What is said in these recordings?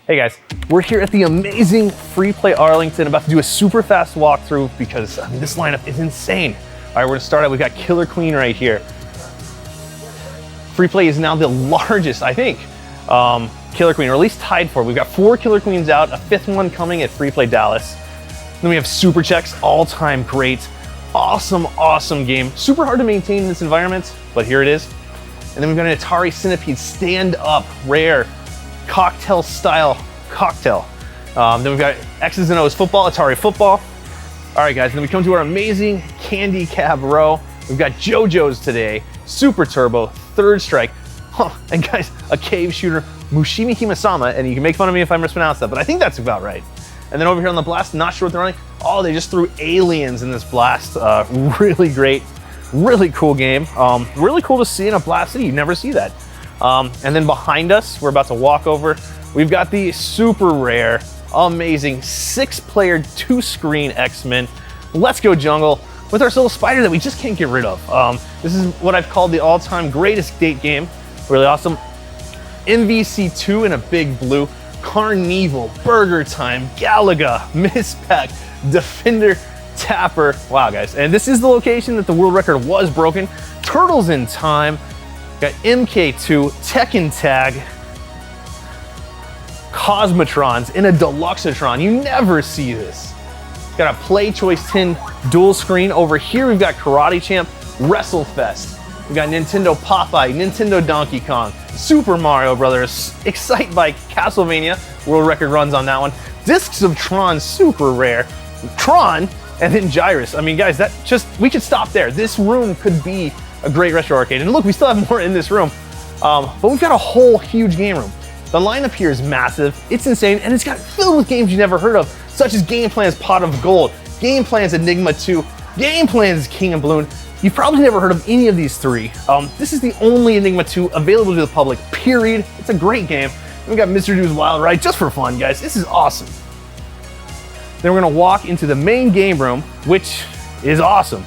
Hey guys, we're here at the amazing Free Play Arlington, about to do a super fast walkthrough because this lineup is insane. All right, we're gonna start out, we've got Killer Queen right here. Free Play is now the largest, I think, Killer Queen, or at least tied for. We've got 4 Killer Queens out, a 5th one coming at Free Play Dallas. Then we have Super Checks, all-time great. Awesome game. Super hard to maintain in this environment, but here it is. And then we've got an Atari Centipede stand-up, rare, cocktail style cocktail. Then we've got X's and O's football, Atari football. All right guys, then we come to our amazing candy cab row. We've got JoJo's today, Super Turbo, Third Strike, and guys, a cave shooter, Mushimi Himasama, and you can make fun of me if I mispronounce that, but I think that's about right. And then over here on the blast, not sure what they're running. Oh, they just threw aliens in this blast. Really great, really cool game. Really cool to see in a blast city, you never see that. And then behind us, we're about to walk over, we've got the super rare, amazing 6-player, 2-screen X-Men. Let's Go Jungle with our little spider that we just can't get rid of. This is what I've called the all-time greatest date game. Really awesome. MVC2 in a big blue, Carnival, Burger Time, Galaga, Miss Pac, Defender, Tapper. Wow, guys. And this is the location that the world record was broken. Turtles in Time. Got MK2, Tekken Tag, Cosmotrons in a Deluxatron. You never see this. Got a Play Choice 10 dual screen. Over here, we've got Karate Champ, WrestleFest. We've got Nintendo Popeye, Nintendo Donkey Kong, Super Mario Brothers, Excite Bike, Castlevania, world record runs on that one. Discs of Tron, super rare. Tron, and then Gyrus. I mean, guys, we could stop there. This room could be a great retro arcade. And look, we still have more in this room, but we've got a whole huge game room. The lineup here is massive, it's insane, and it's got filled with games you never heard of, such as Game Plan's Pot of Gold, Game Plan's Enigma 2, Game Plan's King and Balloon. You've probably never heard of any of these 3. This is the only Enigma 2 available to the public, period. It's a great game. And we got Mr. Do's Wild Ride just for fun, guys. This is awesome. Then we're gonna walk into the main game room, which is awesome.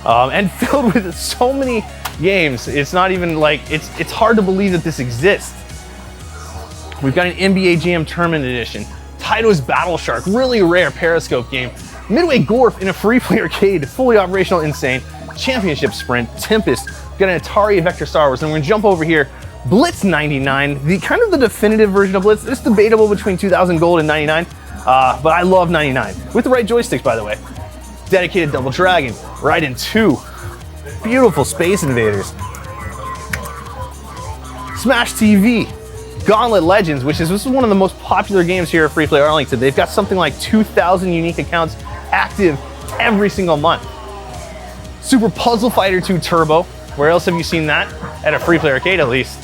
And filled with so many games. It's not even like, it's hard to believe that this exists. We've got an NBA Jam Tournament Edition, Taito's Battle Shark, really rare Periscope game, Midway Gorf in a free play arcade, fully operational, insane, Championship Sprint, Tempest, we've got an Atari Vector Star Wars, and we're gonna jump over here, Blitz 99, the kind of the definitive version of Blitz. It's debatable between 2000 Gold and 99, but I love 99, with the right joysticks, by the way. Dedicated Double Dragon, Raiden 2, beautiful Space Invaders, Smash TV, Gauntlet Legends, this is one of the most popular games here at Free Play Arlington. They've got something like 2,000 unique accounts active every single month. Super Puzzle Fighter 2 Turbo, where else have you seen that? At a Free Play arcade at least.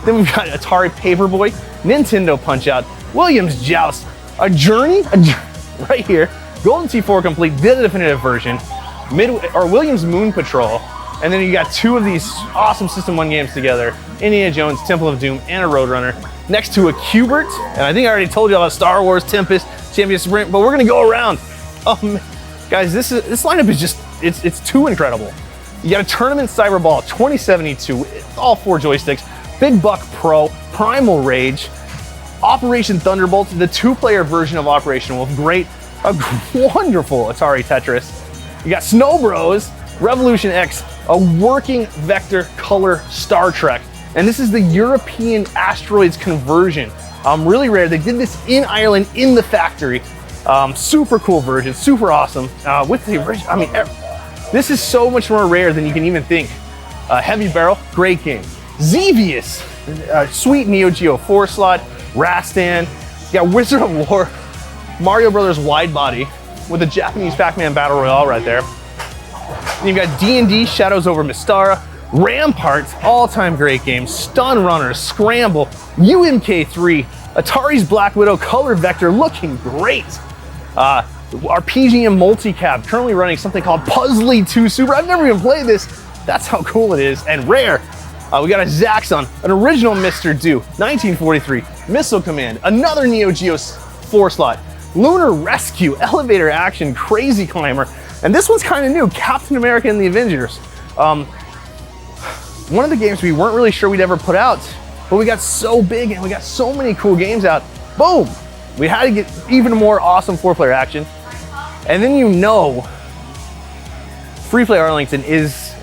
Then we've got Atari Paperboy, Nintendo Punch-Out, Williams Joust, a Journey, right here, Golden T4 Complete, the definitive version, Williams Moon Patrol, and then you got 2 of these awesome System 1 games together, Indiana Jones, Temple of Doom, and a Roadrunner, next to a Q*bert, and I think I already told you about Star Wars, Tempest, Champion Sprint, but we're gonna go around. Oh man. Guys, this lineup is just, it's too incredible. You got a Tournament Cyberball 2072, all 4 joysticks, Big Buck Pro, Primal Rage, Operation Thunderbolt, the 2-player version of Operation Wolf, a wonderful Atari Tetris. You got Snow Bros, Revolution X, a working vector color Star Trek. And this is the European asteroids conversion. Really rare. They did this in Ireland in the factory. Super cool version, super awesome. With the original, I mean, this is so much more rare than you can even think. Heavy Barrel, great game. Xevious, sweet Neo Geo 4-slot, Rastan. You got Wizard of War, Mario Brothers Wide Body with a Japanese Pac-Man Battle Royale right there. And you've got D&D Shadows over Mystara, Ramparts, all-time great games, Stun Runners, Scramble, UMK3, Atari's Black Widow Color Vector looking great. Our PGM Multicab currently running something called Puzzly 2 Super. I've never even played this. That's how cool it is. And rare, we got a Zaxxon, an original Mr. Do, 1943, Missile Command, another Neo Geo 4-slot, Lunar Rescue, Elevator Action, Crazy Climber, and this one's kind of new, Captain America and the Avengers. One of the games we weren't really sure we'd ever put out, but we got so big and we got so many cool games out. Boom! We had to get even more awesome 4-player action. And then you know, Free Play Arlington is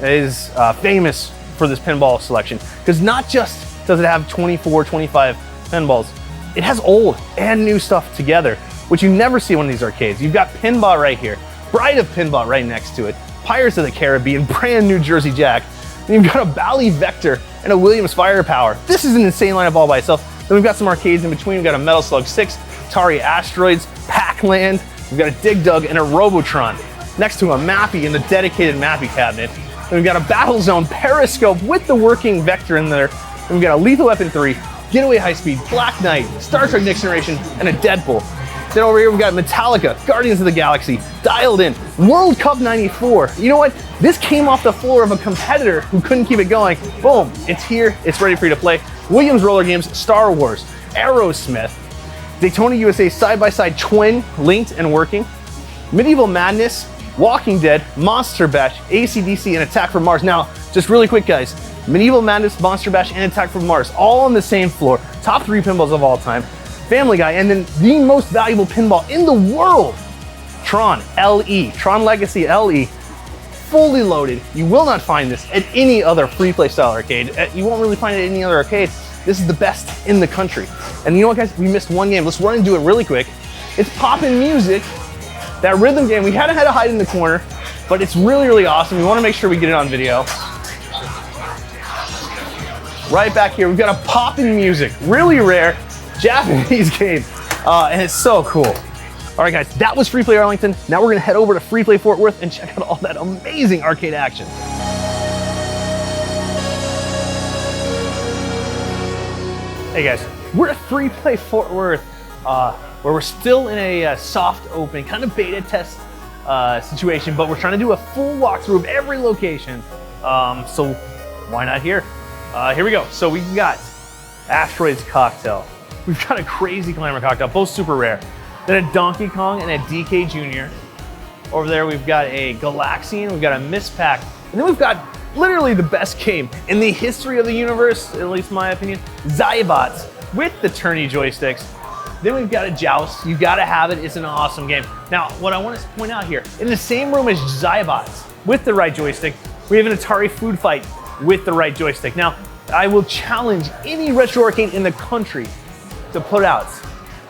famous for this pinball selection, because not just does it have 24, 25 pinballs, it has old and new stuff together, which you never see in one of these arcades. You've got Pinball right here, Bride of Pinball right next to it, Pirates of the Caribbean, brand new Jersey Jack. Then you've got a Bally Vector and a Williams Firepower. This is an insane lineup all by itself. Then we've got some arcades in between. We've got a Metal Slug 6, Atari Asteroids, Pac-Man. We've got a Dig Dug and a Robotron next to a Mappy in the dedicated Mappy cabinet. Then we've got a Battle Zone Periscope with the working Vector in there. Then we've got a Lethal Weapon 3, Getaway High Speed, Black Knight, Star Trek Next Generation, and a Deadpool. Then over here we've got Metallica, Guardians of the Galaxy, Dialed In, World Cup 94. You know what? This came off the floor of a competitor who couldn't keep it going. Boom, it's here, it's ready for you to play. Williams Roller Games, Star Wars, Aerosmith, Daytona USA Side-by-Side Twin, linked and working, Medieval Madness, Walking Dead, Monster Bash, AC/DC, and Attack from Mars. Now, just really quick, guys. Medieval Madness, Monster Bash, and Attack from Mars, all on the same floor. Top 3 pinballs of all time. Family Guy, and then the most valuable pinball in the world, Tron LE, Tron Legacy LE, fully loaded. You will not find this at any other free play style arcade. You won't really find it at any other arcade. This is the best in the country. And you know what, guys? We missed one game. Let's run and do it really quick. It's Poppin' Music, that rhythm game. We had to hide in the corner, but it's really, really awesome. We want to make sure we get it on video. Right back here, we've got a Poppin' Music, really rare Japanese game, and it's so cool. All right, guys, that was Free Play Arlington. Now we're gonna head over to Free Play Fort Worth and check out all that amazing arcade action. Hey guys, we're at Free Play Fort Worth, where we're still in a soft open, kind of beta test situation, but we're trying to do a full walkthrough of every location. So why not here? Here we go. So we've got Asteroids Cocktail. We've got a Crazy Climber Cocktail, both super rare. Then a Donkey Kong and a DK Jr. Over there we've got a Galaxian, we've got a Miss Pac, and then we've got literally the best game in the history of the universe, at least my opinion, Zybots with the turny joysticks. Then we've got a Joust. You gotta have it, it's an awesome game. Now, what I want to point out here, in the same room as Zybots with the right joystick, we have an Atari Food Fight with the right joystick. Now, I will challenge any retro arcade in the country to put out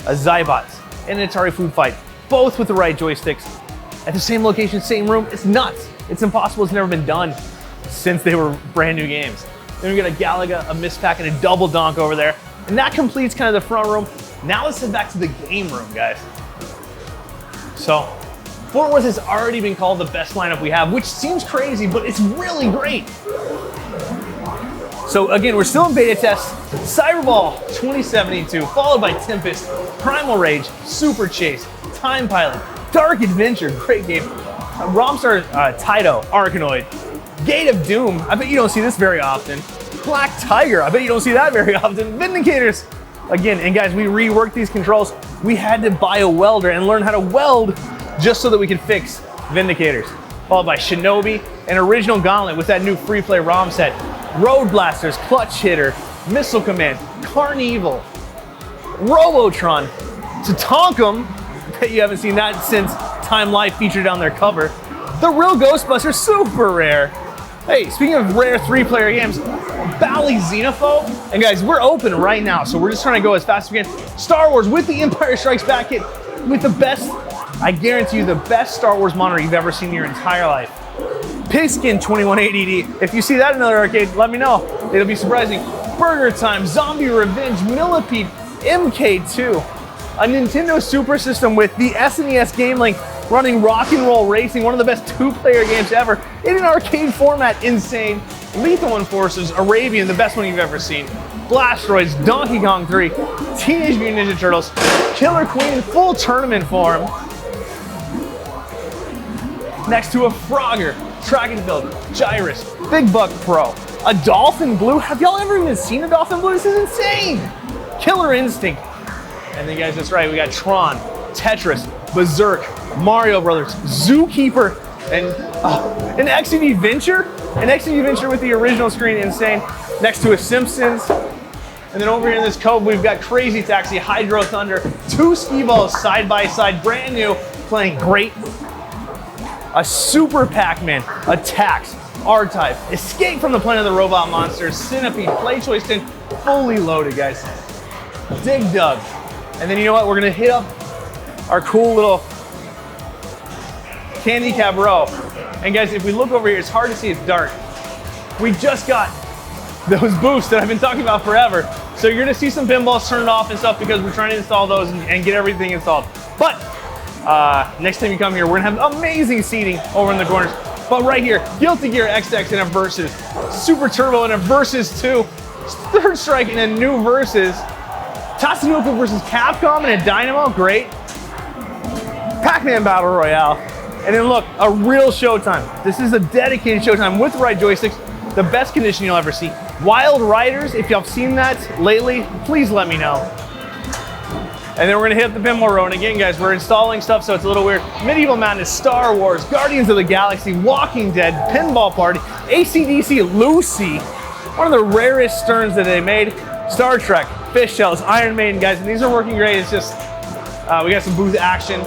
a Zybots and an Atari Food Fight, both with the right joysticks, at the same location, same room. It's nuts. It's impossible. It's never been done since they were brand new games. Then we got a Galaga, a Miss Pac, and a Double Donk over there. And that completes kind of the front room. Now let's head back to the game room, guys. So, Fort Worth has already been called the best lineup we have, which seems crazy, but it's really great. So again, we're still in beta test. Cyberball 2072, followed by Tempest, Primal Rage, Super Chase, Time Pilot, Dark Adventure, great game. Romstar Taito, Arkanoid, Gate of Doom, I bet you don't see this very often. Black Tiger, I bet you don't see that very often. Vindicators, again, and guys, we reworked these controls. We had to buy a welder and learn how to weld just so that we could fix Vindicators. Followed by Shinobi, an original Gauntlet with that new free play ROM set. Road Blasters, Clutch Hitter, Missile Command, Carnival, Robotron, Tatankum, bet you haven't seen that since Time Life featured on their cover. The Real Ghostbusters, super rare. Hey, speaking of rare 3-player games, Bally Xenophobe. And guys, we're open right now, so we're just trying to go as fast as we can. Star Wars with the Empire Strikes Back kit, with the best, I guarantee you, the best Star Wars monitor you've ever seen in your entire life. Pigskin 2180D. If you see that in another arcade, let me know. It'll be surprising. Burger Time, Zombie Revenge, Millipede, MK2. A Nintendo Super System with the SNES Game Link running Rock and Roll Racing, one of the best 2-player games ever, in an arcade format, insane. Lethal Enforcers, Arabian, the best one you've ever seen. Blasteroids, Donkey Kong 3, Teenage Mutant Ninja Turtles, Killer Queen in full tournament form. Next to a Frogger, Track and Field, Gyrus, Big Buck Pro, a Dolphin Blue. Have y'all ever even seen a Dolphin Blue? This is insane. Killer Instinct. And then guys, that's right, we got Tron, Tetris, Berserk, Mario Brothers, Zookeeper, and an XTV Venture? An XTV Venture with the original screen, insane. Next to a Simpsons, And then over here in this cove, we've got Crazy Taxi, Hydro Thunder, 2 ski balls side by side, brand new, playing great. A Super Pac-Man, Attacks, R-Type, Escape from the Planet of the Robot Monsters, Centipede, Play Choice 10, fully loaded, guys. Dig Dug. And then you know what? We're gonna hit up our cool little candy cab row. And guys, if we look over here, it's hard to see, it's dark. We just got those boosts that I've been talking about forever. So you're gonna see some pinballs turned off and stuff because we're trying to install those and get everything installed. But next time you come here, we're gonna have amazing seating over in the corners. But right here, Guilty Gear XX in a Versus, Super Turbo in a Versus 2, Third Strike in a new Versus, Tatsunoko versus Capcom in a Dynamo, great. Pac-Man Battle Royale. And then look, a real Showtime. This is a dedicated Showtime with the right joysticks, the best condition you'll ever see. Wild Riders, if y'all have seen that lately, please let me know. And then we're gonna hit the pinball row. And again, guys, we're installing stuff, so it's a little weird. Medieval Madness, Star Wars, Guardians of the Galaxy, Walking Dead, Pinball Party, AC/DC, Lucy, one of the rarest Sterns that they made, Star Trek, Fish Shells, Iron Maiden, guys, and these are working great. It's just, we got some booth action.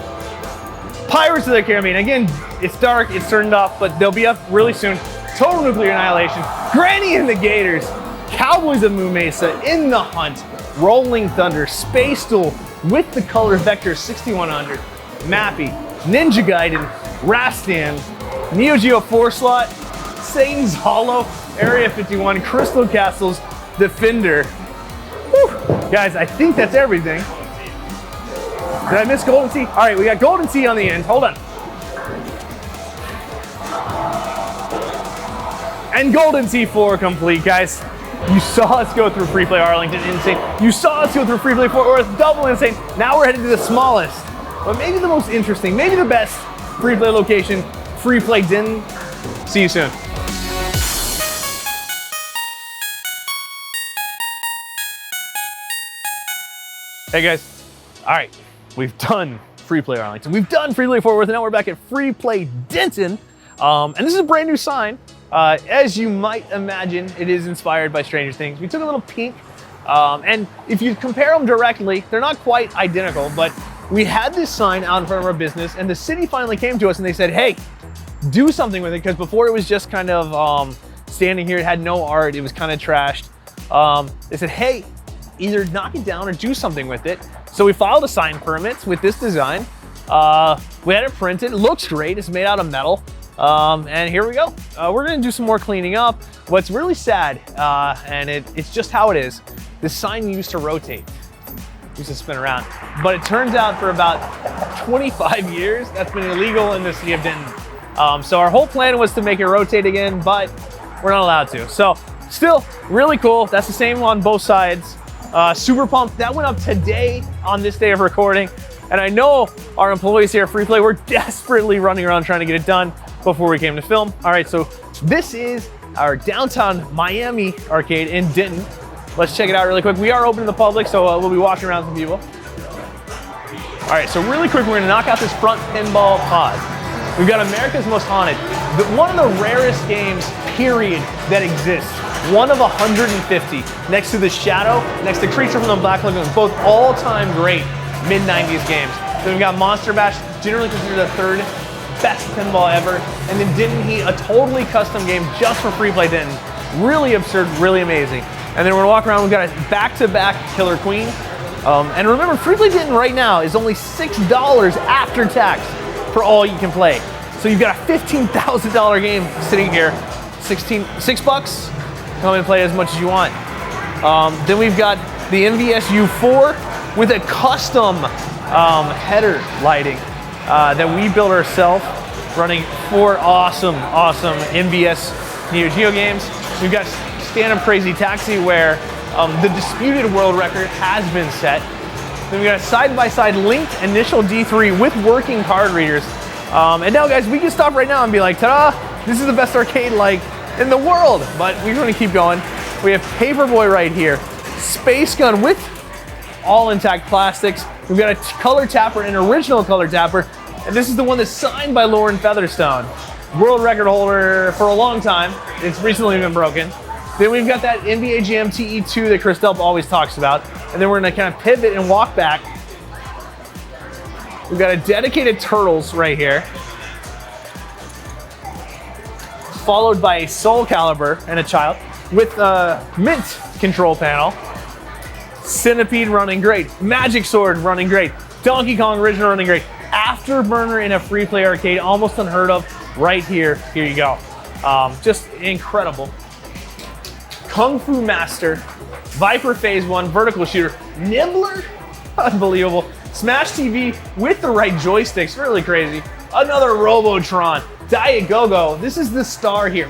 Pirates of the Caribbean, again, it's dark, it's turned off, but they'll be up really soon. Total Nuclear Annihilation, Granny and the Gators, Cowboys of Moo Mesa, In the Hunt, Rolling Thunder, Space Duel with the color Vector 6100, Mappy, Ninja Gaiden, Rastan, Neo Geo 4-Slot, Satan's Hollow, Area 51, Crystal Castles, Defender. Whew. Guys, I think that's everything. Did I miss Golden Sea? All right, we got Golden Sea on the end. Hold on. And Golden Sea 4 complete, guys. You saw us go through Free Play Arlington, insane. You saw us go through Free Play Fort Worth, double insane. Now we're headed to the smallest, but maybe the most interesting, maybe the best Free Play location, Free Play Denton. See you soon. Hey guys, all right, we've done Free Play Arlington, we've done Free Play Fort Worth, and now we're back at Free Play Denton. And this is a brand new sign. As you might imagine, it is inspired by Stranger Things. We took a little peek, and if you compare them directly, they're not quite identical, but we had this sign out in front of our business, and the city finally came to us and they said, hey, do something with it, because before it was just kind of standing here, it had no art, it was kind of trashed. They said, hey, either knock it down or do something with it. So we filed a sign permit with this design. We had it printed, it looks great, it's made out of metal. And here we go. We're gonna do some more cleaning up. What's really sad, and it's just how it is, this sign used to rotate, used to spin around. But it turns out for about 25 years, that's been illegal in the city of Denton. So our whole plan was to make it rotate again, but we're not allowed to. So still really cool. That's the same on both sides. Super pumped. That went up today on this day of recording. And I know our employees here at Free Play were desperately running around trying to get it done before we came to film. All right, so this is our downtown Miami arcade in Denton. Let's check it out really quick. We are open to the public, so we'll be walking around some people. All right, so really quick, we're gonna knock out this front pinball pod. We've got America's Most Haunted, one of the rarest games, period, that exists. One of 150, next to The Shadow, next to Creature from the Black Lagoon, both all-time great mid-90s games. Then we've got Monster Bash, generally considered the third best pinball ever. And then Denton Heat, a totally custom game just for Free Play Denton. Really absurd, really amazing. And then we're gonna walk around, we've got a back-to-back Killer Queen. And remember, Free Play Denton right now is only $6 after tax for all you can play. So you've got a $15,000 game sitting here, $6 bucks, come and play as much as you want. Then we've got the MVS U4 with a custom header lighting that we built ourselves, running 4 awesome MVS Neo Geo games. We've got stand-up Crazy Taxi where the disputed world record has been set. Then we got a side-by-side linked initial D3 with working card readers. And now guys, we can stop right now and be like, ta-da, this is the best arcade like in the world, but we're gonna keep going. We have Paperboy right here, Space Gun with all intact plastics. We've got a color tapper, an original color tapper, and this is the one that's signed by Lauren Featherstone. World record holder for a long time. It's recently been broken. Then we've got that NBA Jam TE2 that Chris Delp always talks about. And then we're gonna kind of pivot and walk back. We've got a dedicated Turtles right here, followed by a Soul Calibur and a Child with a Mint control panel. Centipede running great. Magic Sword running great. Donkey Kong Original running great. Afterburner in a free play arcade, almost unheard of right here. Here you go. Just incredible. Kung Fu Master, Viper Phase 1, vertical shooter, Nibbler, unbelievable. Smash TV with the right joysticks, really crazy. Another Robotron, Diet Go-Go. This is the star here.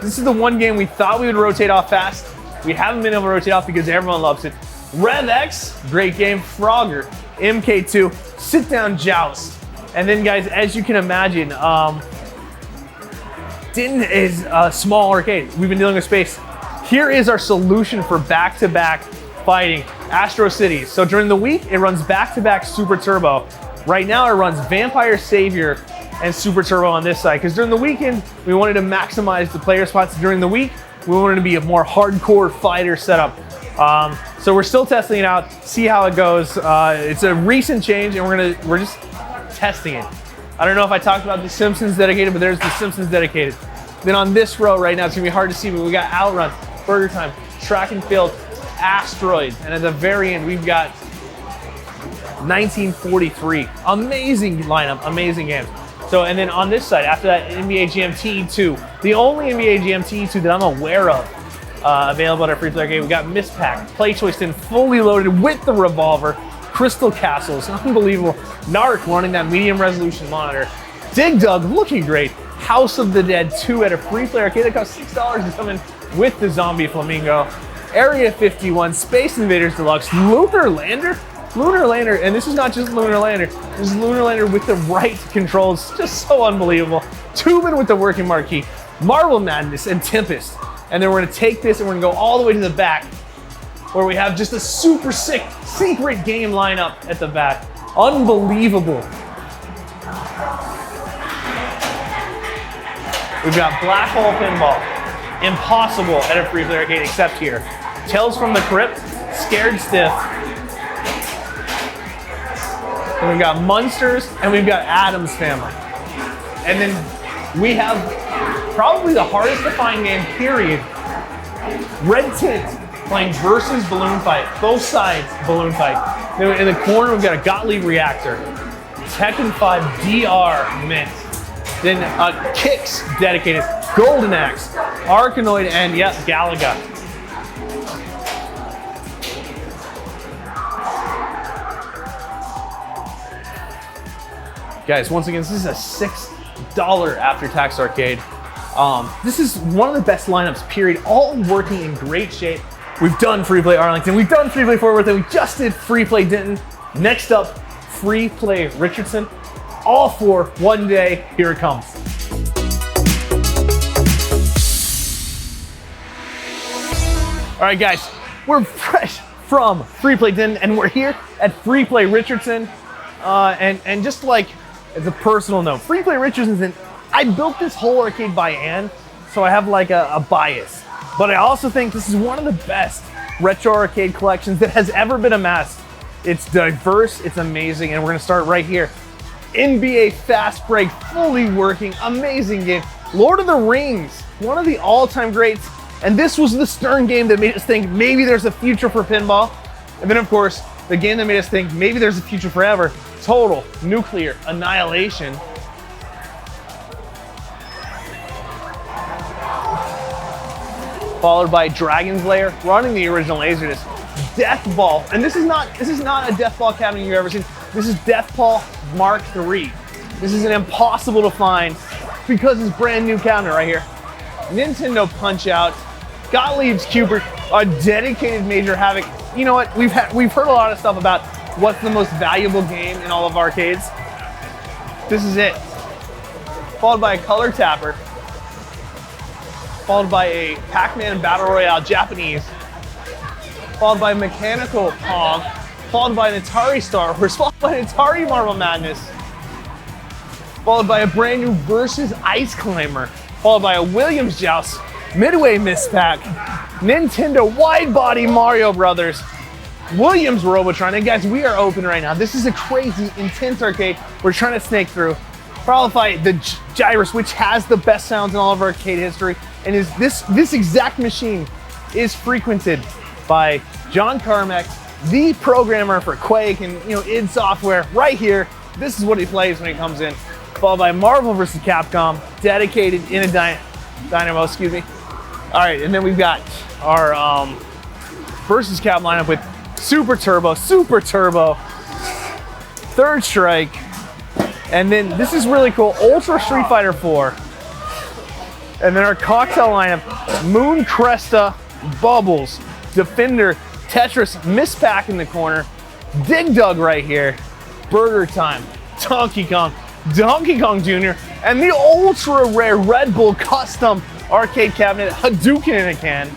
This is the one game we thought we would rotate off fast. We haven't been able to rotate off because everyone loves it. Rev X, great game. Frogger, MK2, Sit Down Joust. And then guys, as you can imagine, Denton is a small arcade. We've been dealing with space. Here is our solution for back-to-back fighting, Astro Cities. So during the week, it runs back-to-back Super Turbo. Right now, it runs Vampire Savior and Super Turbo on this side, because during the weekend, we wanted to maximize the player spots. During the week, we wanted to be a more hardcore fighter setup. So we're still testing it out, see how it goes. It's a recent change, and we're just testing it. I don't know if I talked about the Simpsons dedicated, but there's the Simpsons dedicated. Then on this row right now, it's gonna be hard to see, but we got Outrun, Burger Time, Track and Field, Asteroids, and at the very end, we've got 1943. Amazing lineup, amazing games. So, and then on this side, after that, NBA Jam TE2, the only NBA Jam TE2 that I'm aware of available at our free play arcade. We got Miss Pac, Play Choice in, fully loaded with the revolver, Crystal Castles, unbelievable. Narc running that medium resolution monitor. Dig Dug looking great. House of the Dead 2 at a free play arcade that costs $6 to come in with the Zombie Flamingo. Area 51, Space Invaders Deluxe, Lunar Lander, and this is not just Lunar Lander, this is Lunar Lander with the right controls, just so unbelievable. Tubin with the working marquee, Marble Madness, and Tempest. And then we're gonna take this and we're gonna go all the way to the back where we have just a super sick secret game lineup at the back. Unbelievable. We've got Black Hole Pinball, impossible at a free play arcade except here. Tales from the Crypt, Scared Stiff. And we've got Munsters, and we've got Addams Family. And then we have probably the hardest to find game, period. Red Tint playing versus Balloon Fight. Both sides Balloon Fight. Then in the corner, we've got a Gottlieb Reactor. Tekken 5 DR Mint. Then Kicks dedicated. Golden Axe, Arkanoid, and yep, Galaga. Guys, once again, this is a $6 after-tax arcade. This is one of the best lineups, period. All working in great shape. We've done Free Play Arlington. We've done Free Play Fort Worth, and we just did Free Play Denton. Next up, Free Play Richardson. All for one day. Here it comes. All right, guys, we're fresh from Free Play Denton, and we're here at Free Play Richardson. And just like as a personal note, Free Play Richardson, I built this whole arcade by hand, so I have like a bias. But I also think this is one of the best retro arcade collections that has ever been amassed. It's diverse, it's amazing, and we're gonna start right here. NBA Fast Break, fully working, amazing game. Lord of the Rings, one of the all-time greats. And this was the Stern game that made us think maybe there's a future for pinball. And then of course, the game that made us think maybe there's a future forever, Total Nuclear Annihilation. Followed by Dragon's Lair, running the original Laserdisc. Death Ball, and this is not a Death Ball cabinet you've ever seen. This is Death Ball Mark III. This is an impossible to find because it's brand new cabinet right here. Nintendo Punch-Out, Gottlieb's Cubert, a dedicated Major Havoc. You know what? We've heard a lot of stuff about what's the most valuable game in all of arcades. This is it. Followed by a Color Tapper. Followed by a Pac-Man Battle Royale Japanese. Followed by Mechanical Pong. Followed by an Atari Star Wars. Followed by an Atari Marble Madness. Followed by a brand new Versus Ice Climber. Followed by a Williams Joust. Midway Mispack, Nintendo Wide Body Mario Brothers, Williams Robotron, and guys, we are open right now. This is a crazy, intense arcade we're trying to snake through. Qualify the Gyrus, which has the best sounds in all of arcade history, and is this exact machine is frequented by John Carmack, the programmer for Quake and id Software. Right here, this is what he plays when he comes in. Followed by Marvel vs. Capcom, dedicated in a Dynamo, excuse me. All right, and then we've got our versus Cap lineup with Super Turbo, Third Strike, and then this is really cool, Ultra Street Fighter 4. And then our cocktail lineup, Moon Cresta, Bubbles, Defender, Tetris, Mispack in the corner, Dig Dug right here, Burger Time, Donkey Kong Jr., and the ultra rare Red Bull custom arcade cabinet, Hadouken in a can.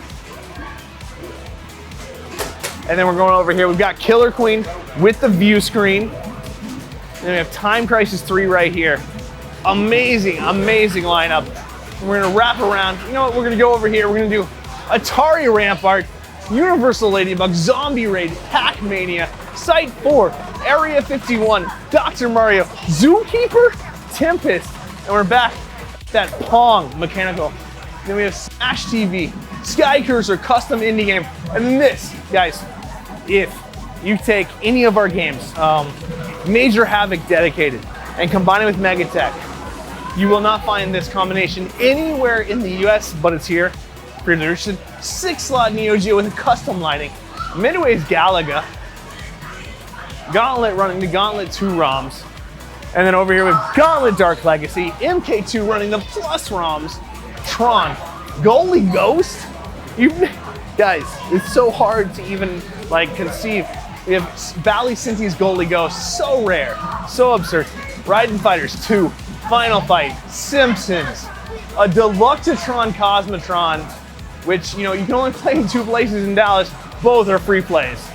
And then we're going over here, we've got Killer Queen with the view screen. And we have Time Crisis 3 right here. Amazing lineup. And we're gonna wrap around. You know what, we're gonna go over here, we're gonna do Atari Rampart, Universal Ladybug, Zombie Raid, Pac-Mania, Site 4, Area 51, Dr. Mario, Zookeeper, Tempest, and we're back at that Pong mechanical. Then we have Smash TV, Sky Cursor, custom indie game, and then this, guys, if you take any of our games, Major Havoc dedicated, and combine it with Megatech, you will not find this combination anywhere in the US, but it's here. For the Richardson, 6-slot Neo Geo with custom lighting, Midway's Galaga, Gauntlet running the Gauntlet 2 ROMs, and then over here with Gauntlet Dark Legacy, MK2 running the Plus ROMs, Tron, Goalie Ghost. Guys, it's so hard to even conceive. We have Bally Cinti's Goalie Ghost, so rare, so absurd. Raiden Fighters 2, Final Fight, Simpsons, a Deluxatron Cosmotron, which you can only play in 2 places in Dallas. Both are free plays.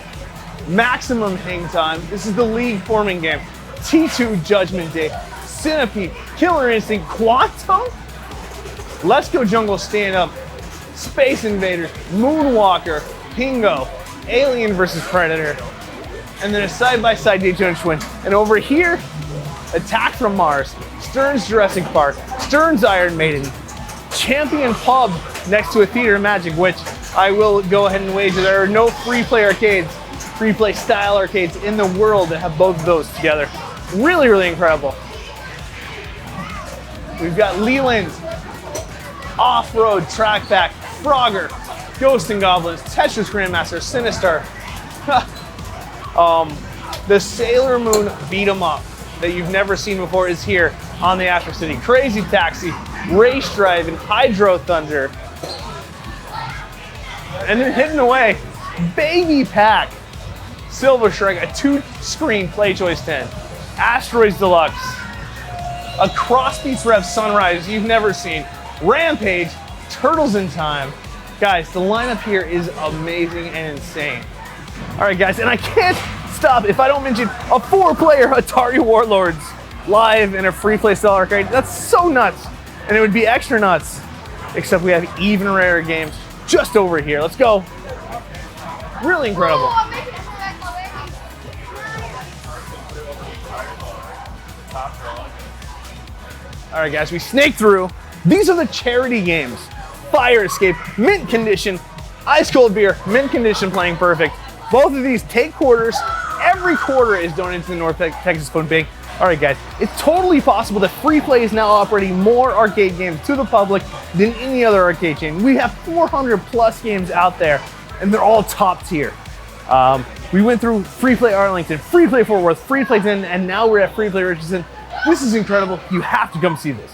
Maximum Hang Time. This is the league forming game. T2 Judgment Day, Centipede, Killer Instinct, Quantum, Let's Go Jungle Stand Up, Space Invaders, Moonwalker, Pingo, Alien vs. Predator, and then a side-by-side Daytona Twin. And over here, Attack from Mars, Stern's Jurassic Park, Stern's Iron Maiden, Champion Pub next to a Theater of Magic, which I will go ahead and wager there are no free play arcades, free play style arcades in the world that have both of those together. Really incredible. We've got Leland's Off-Road Trackback, Frogger, Ghost and Goblins, Tetris Grandmaster, Sinistar, the Sailor Moon beat 'em up that you've never seen before is here on the Astro City. Crazy Taxi, Race Drive, and Hydro Thunder. And then hidden away, Baby Pack, Silver Strike, a 2-screen Play Choice 10, Asteroids Deluxe, a Crossbeats Rev Sunrise you've never seen, Rampage, Turtles in Time. Guys, the lineup here is amazing and insane. All right, guys, and I can't stop if I don't mention a 4-player Atari Warlords live in a free play style arcade. That's so nuts. And it would be extra nuts, except we have even rarer games just over here. Let's go. Really incredible. All right, guys, we snake through. These are the charity games. Fire Escape, mint condition, ice cold beer, mint condition, playing perfect. Both of these take quarters. Every quarter is donated to the North Texas Food Bank. All right, guys, it's totally possible that Free Play is now operating more arcade games to the public than any other arcade chain. We have 400 plus games out there, and they're all top tier. We went through Free Play Arlington, Free Play Fort Worth, Free Play Denton, and now we're at Free Play Richardson. This is incredible. You have to come see this.